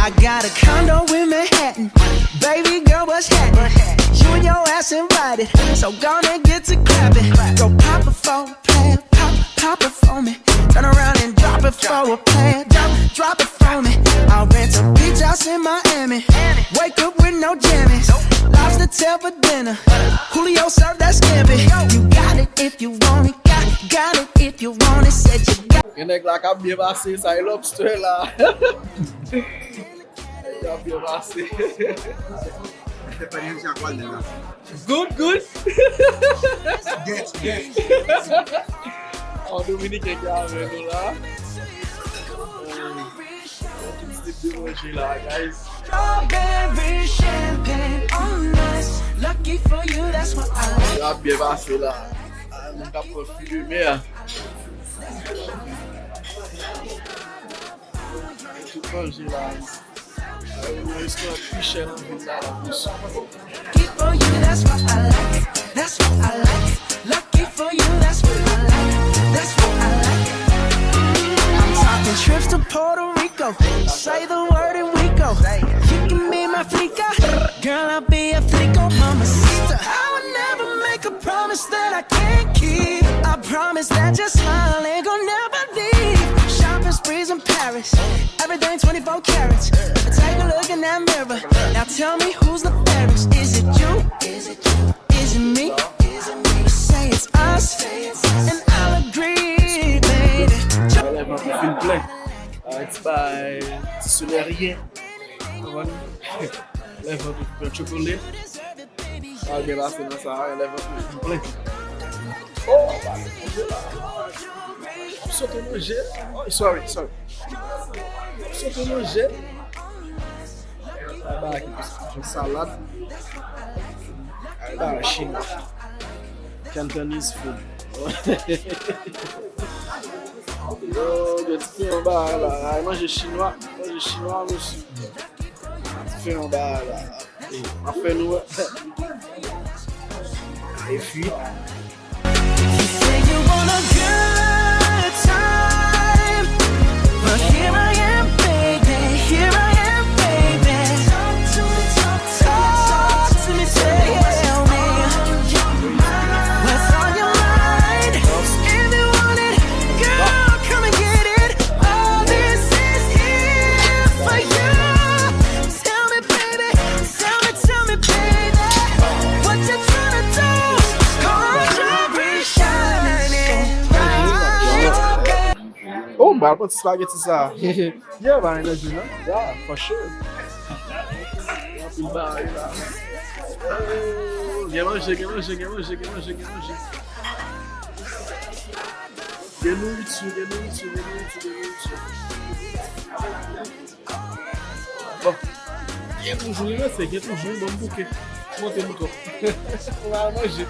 I got a condo in Manhattan. Baby girl, what's happening? You and your ass invited, so gonna get to clapping. Go pop it for a plan, pop it for me. Turn around and drop it for a plan, drop it for me. I'll rent a beach house in Miami. Wake up with no jammies. Lobster tail for dinner. Julio served that scampi. You got it if you want it. Got it if you want it. Said you got it. Yon nèg la ka bien passé, ça est lobster là. Ya bien passé. Good, good. En Dominique qui est avec nous là. Petit de manger là, guys. Strawberry champagne on us. Lucky for you, that's what I like. Ya bien passé là. Mon cap pour fumer. Tout manger là. It's not fish Lucky for you, that's what I like. That's what I like. Lucky for you, that's what I like. That's what I like. I'm talking trips to Puerto Rico. Say the word and we go. You can be my flica. Girl, I'll be a flico, mamacita. I would never make a promise that I can't keep. I promise that your smile ain't gonna never leave. Shopping sprees in Paris. Everything 24 carats. Take a look in that mirror. Now tell me who's the fairest. Is it you? Is it you? Is it me? Is it me? Say it's us, and I'll agree, baby. Lève un peu film plein. It's by Solérien. Lève un peu de chocolat. Ah, bien là, c'est dans ça. Lève un peu de film plein. Oh, saute manger. Oh, sorry. Saute manger. Là-bas, une salade. Là, Chine. Cantonese food. Oh, je te fais en bas là. Manger chinois, monsieur. Tu fais en bas là. On fait nous. Et puis. You say you want a good time, but here I am, baby. Here I am, baby. Talk to me, tell me what's on your mind. If you want it, girl, come and get it. All this is here for you. Tell me, baby. Tell me, baby. What you tryna do? Oh, but what's spaghetti ça? Yeah, but energy, no? Yeah, for sure. Viens manger. Get nourriture. Bon. Get toujours, bon bouquet. Montez-nous toi. On va manger.